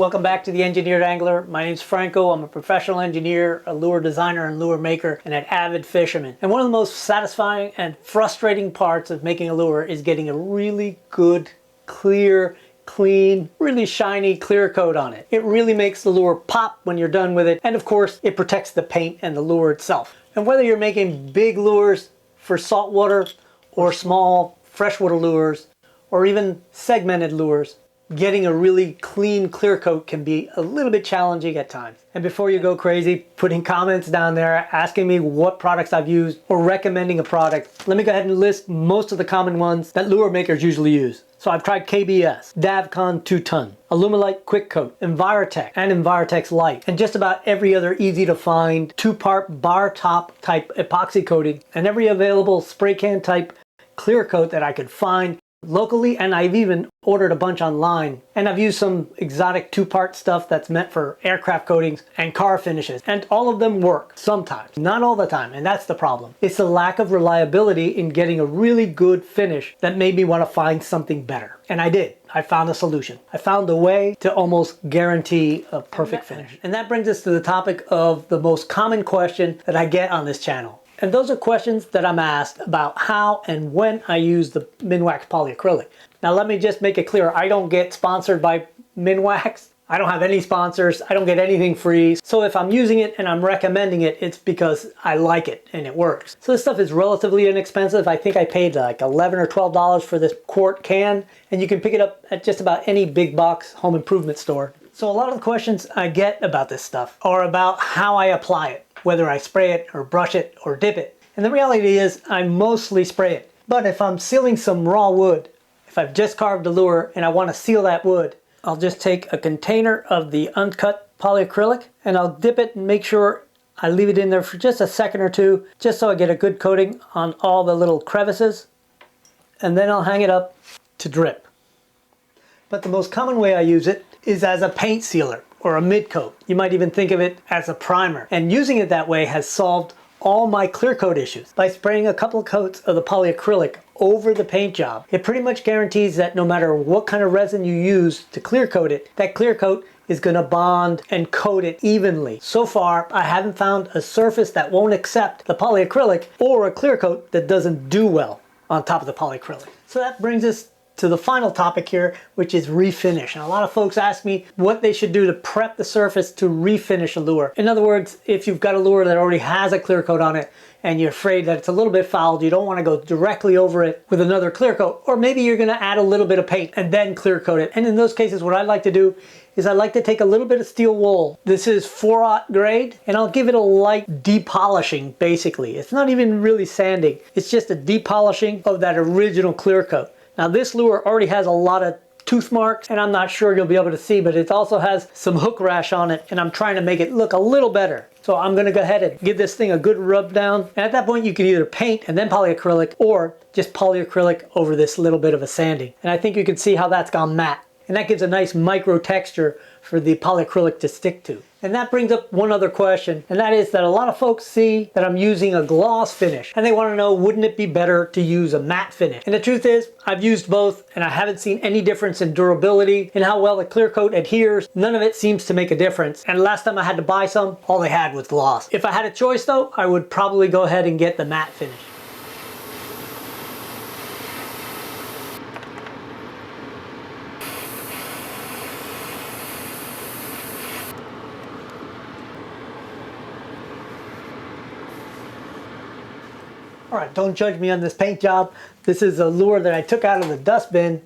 Welcome back to the Engineered Angler. My name's Franco. I'm a professional engineer, a lure designer and lure maker, and an avid fisherman. And one of the most satisfying and frustrating parts of making a lure is getting a really good, clear, clean, really shiny clear coat on it. It really makes the lure pop when you're done with it, and of course it protects the paint and the lure itself. And whether you're making big lures for saltwater or small freshwater lures or even segmented lures, getting a really clean clear coat can be a little bit challenging at times. And before you go crazy putting comments down there asking me what products I've used or recommending a product, let me go ahead and list most of the common ones that lure makers usually use. So I've tried KBS, Davcon 2-ton, Alumilite Quick Coat, Envirotech, and Envirotex Light, and just about every other easy to find 2-part bar top type epoxy coating, and every available spray can type clear coat that I could find locally, and I've even ordered a bunch online. And I've used some exotic 2-part stuff that's meant for aircraft coatings and car finishes, and all of them work sometimes, not all the time, and that's the problem. It's the lack of reliability in getting a really good finish that made me want to find something better. And I did. I found a solution. I found a way to almost guarantee a perfect finish. And that brings us to the topic of the most common question that I get on this channel. And those are questions that I'm asked about how and when I use the Minwax polyacrylic. Now let me just make it clear, I don't get sponsored by Minwax. I don't have any sponsors. I don't get anything free. So if I'm using it and I'm recommending it, it's because I like it and it works. So this stuff is relatively inexpensive. I think I paid like $11 or $12 for this quart can, and you can pick it up at just about any big box home improvement store. So a lot of the questions I get about this stuff are about how I apply it, whether I spray it or brush it or dip it. And the reality is I mostly spray it. But if I'm sealing some raw wood, if I've just carved a lure and I want to seal that wood, I'll just take a container of the uncut polyacrylic and I'll dip it and make sure I leave it in there for just a second or two, just so I get a good coating on all the little crevices. And then I'll hang it up to drip. But the most common way I use it is as a paint sealer or a mid coat. You might even think of it as a primer. And using it that way has solved all my clear coat issues. By spraying a couple of coats of the polyacrylic over the paint job, it pretty much guarantees that no matter what kind of resin you use to clear coat it, that clear coat is going to bond and coat it evenly. So far, I haven't found a surface that won't accept the polyacrylic or a clear coat that doesn't do well on top of the polyacrylic. So that brings us to the final topic here, which is refinish. And a lot of folks ask me what they should do to prep the surface to refinish a lure. In other words, if you've got a lure that already has a clear coat on it and you're afraid that it's a little bit fouled, you don't want to go directly over it with another clear coat, or maybe you're going to add a little bit of paint and then clear coat it. And in those cases, what I like to do is I like to take a little bit of steel wool. This is 4/0 grade, and I'll give it a light depolishing, basically. It's not even really sanding. It's just a depolishing of that original clear coat. Now this lure already has a lot of tooth marks, and I'm not sure you'll be able to see, but it also has some hook rash on it, and I'm trying to make it look a little better. So I'm going to go ahead and give this thing a good rub down. And at that point you can either paint and then polyacrylic, or just polyacrylic over this little bit of a sanding. And I think you can see how that's gone matte. And that gives a nice micro texture for the polyacrylic to stick to. And that brings up one other question, and that is that a lot of folks see that I'm using a gloss finish and they want to know, wouldn't it be better to use a matte finish? And the truth is, I've used both and I haven't seen any difference in durability, in how well the clear coat adheres. None of it seems to make a difference. And last time I had to buy some, all they had was gloss. If I had a choice though, I would probably go ahead and get the matte finish. All right, don't judge me on this paint job. This is a lure that I took out of the dustbin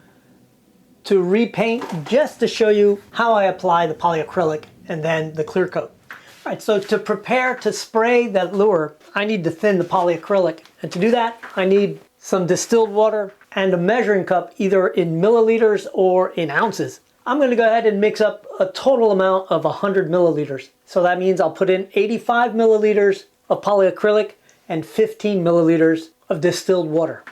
to repaint, just to show you how I apply the polyacrylic and then the clear coat. All right, so to prepare to spray that lure, I need to thin the polyacrylic. And to do that, I need some distilled water and a measuring cup, either in milliliters or in ounces. I'm going to go ahead and mix up a total amount of 100 milliliters. So that means I'll put in 85 milliliters of polyacrylic and 15 milliliters of distilled water.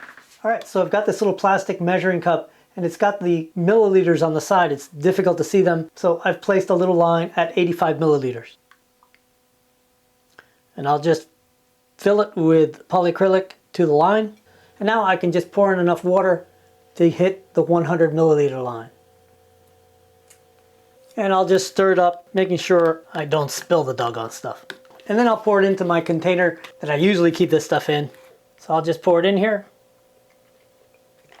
All right, so I've got this little plastic measuring cup and it's got the milliliters on the side. It's difficult to see them, so I've placed a little line at 85 milliliters. And I'll just fill it with polyacrylic to the line. And now I can just pour in enough water to hit the 100 milliliter line. And I'll just stir it up, making sure I don't spill the doggone stuff. And then I'll pour it into my container that I usually keep this stuff in. So I'll just pour it in here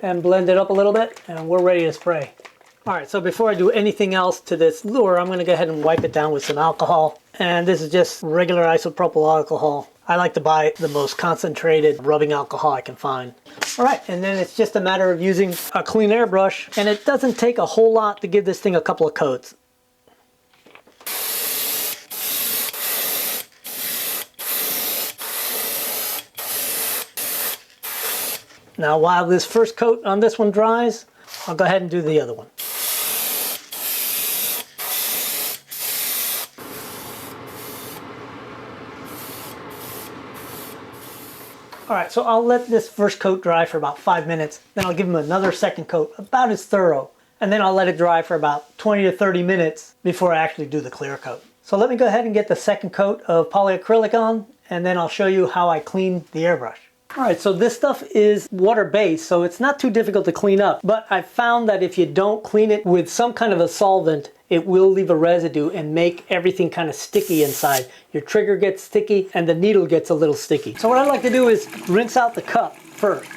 and blend it up a little bit, and we're ready to spray. All right, so before I do anything else to this lure, I'm gonna go ahead and wipe it down with some alcohol. And this is just regular isopropyl alcohol. I like to buy the most concentrated rubbing alcohol I can find. All right, and then it's just a matter of using a clean airbrush, and it doesn't take a whole lot to give this thing a couple of coats. Now while this first coat on this one dries, I'll go ahead and do the other one. All right, so I'll let this first coat dry for about 5 minutes. Then I'll give them another second coat, about as thorough. And then I'll let it dry for about 20 to 30 minutes before I actually do the clear coat. So let me go ahead and get the second coat of polyacrylic on, and then I'll show you how I clean the airbrush. All right, so this stuff is water-based, so it's not too difficult to clean up. But I found that if you don't clean it with some kind of a solvent, it will leave a residue and make everything kind of sticky inside. Your trigger gets sticky and the needle gets a little sticky. So what I like to do is rinse out the cup first.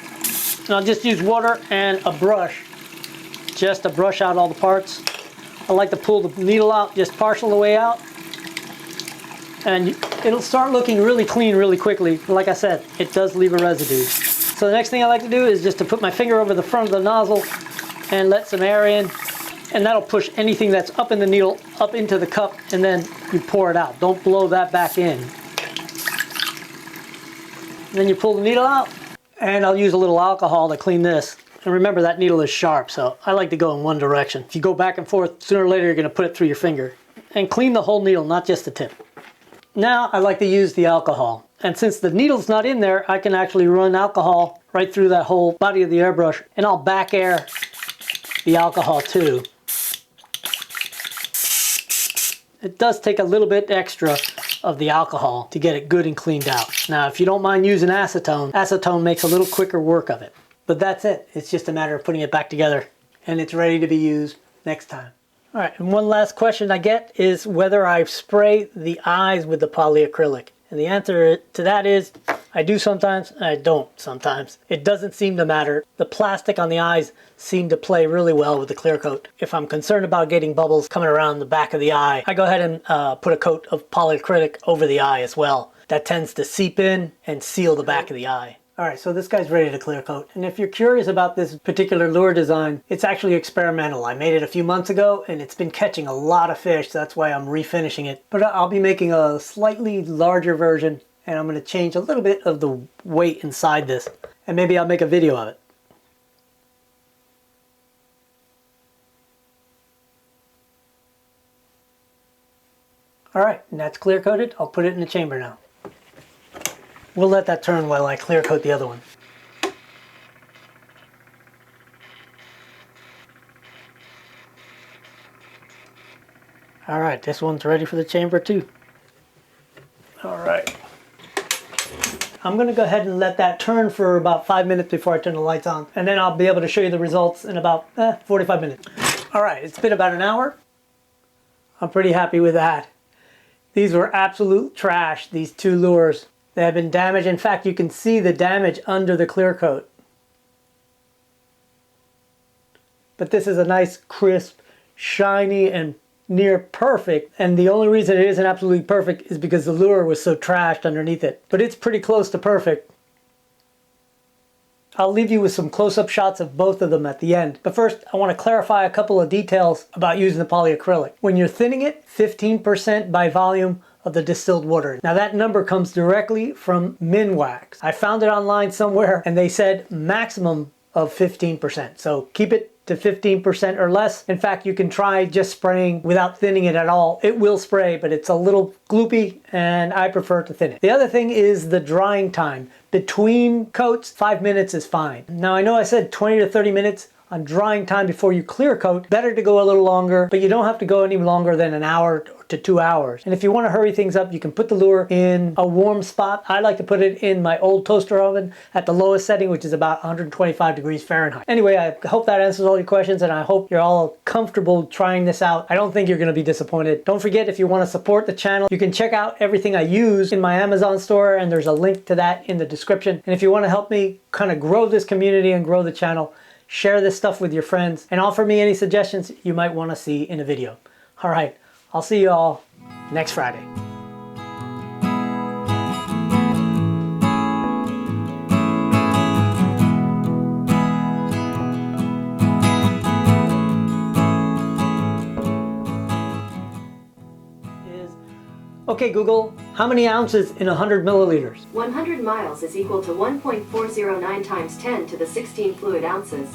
And I'll just use water and a brush just to brush out all the parts. I like to pull the needle out just partial the way out. And it'll start looking really clean really quickly. Like I said, it does leave a residue. So the next thing I like to do is just to put my finger over the front of the nozzle and let some air in. And that'll push anything that's up in the needle up into the cup, and then you pour it out. Don't blow that back in. And then you pull the needle out, and I'll use a little alcohol to clean this. And remember, that needle is sharp, so I like to go in one direction. If you go back and forth, sooner or later you're going to put it through your finger. And clean the whole needle, not just the tip. Now I like to use the alcohol. And since the needle's not in there, I can actually run alcohol right through that whole body of the airbrush, and I'll back air the alcohol too. It does take a little bit extra of the alcohol to get it good and cleaned out. Now, if you don't mind using acetone, acetone makes a little quicker work of it. But that's it. It's just a matter of putting it back together, and it's ready to be used next time. All right, and one last question I get is whether I spray the eyes with the polyacrylic. And the answer to that is I do sometimes, and I don't sometimes. It doesn't seem to matter. The plastic on the eyes seem to play really well with the clear coat. If I'm concerned about getting bubbles coming around the back of the eye, I go ahead and put a coat of polyacrylic over the eye as well. That tends to seep in and seal the back of the eye. All right, so this guy's ready to clear coat. And if you're curious about this particular lure design, it's actually experimental. I made it a few months ago and it's been catching a lot of fish. That's why I'm refinishing it. But I'll be making a slightly larger version, and I'm gonna change a little bit of the weight inside this. And maybe I'll make a video of it. All right, and that's clear coated. I'll put it in the chamber now. We'll let that turn while I clear coat the other one. All right, this one's ready for the chamber too. All right. I'm gonna go ahead and let that turn for about 5 minutes before I turn the lights on, and then I'll be able to show you the results in about 45 minutes. All right, it's been about an hour. I'm pretty happy with that. These were absolute trash, these two lures. They have been damaged. In fact, you can see the damage under the clear coat. But this is a nice, crisp, shiny, and near perfect. And the only reason it isn't absolutely perfect is because the lure was so trashed underneath it. But it's pretty close to perfect. I'll leave you with some close-up shots of both of them at the end. But first, I want to clarify a couple of details about using the polyacrylic. When you're thinning it, 15% by volume of the distilled water. Now that number comes directly from Minwax. I found it online somewhere and they said maximum of 15%. So keep it to 15% or less. In fact, you can try just spraying without thinning it at all. It will spray, but it's a little gloopy and I prefer to thin it. The other thing is the drying time. Between coats, 5 minutes is fine. Now I know I said 20 to 30 minutes. on drying time before you clear coat, better to go a little longer, but you don't have to go any longer than an hour to 2 hours. And if you want to hurry things up, you can put the lure in a warm spot. I like to put it in my old toaster oven at the lowest setting, which is about 125 degrees Fahrenheit. Anyway, I hope that answers all your questions, and I hope you're all comfortable trying this out. I don't think you're going to be disappointed. Don't forget, if you want to support the channel, you can check out everything I use in my Amazon store, and there's a link to that in the description. And if you want to help me kind of grow this community and grow the channel, share this stuff with your friends and offer me any suggestions you might want to see in a video. All right, I'll see you all next Friday. Okay, Google, how many ounces in 100 milliliters? 100 miles is equal to 1.409 times 10 to the 16 fluid ounces.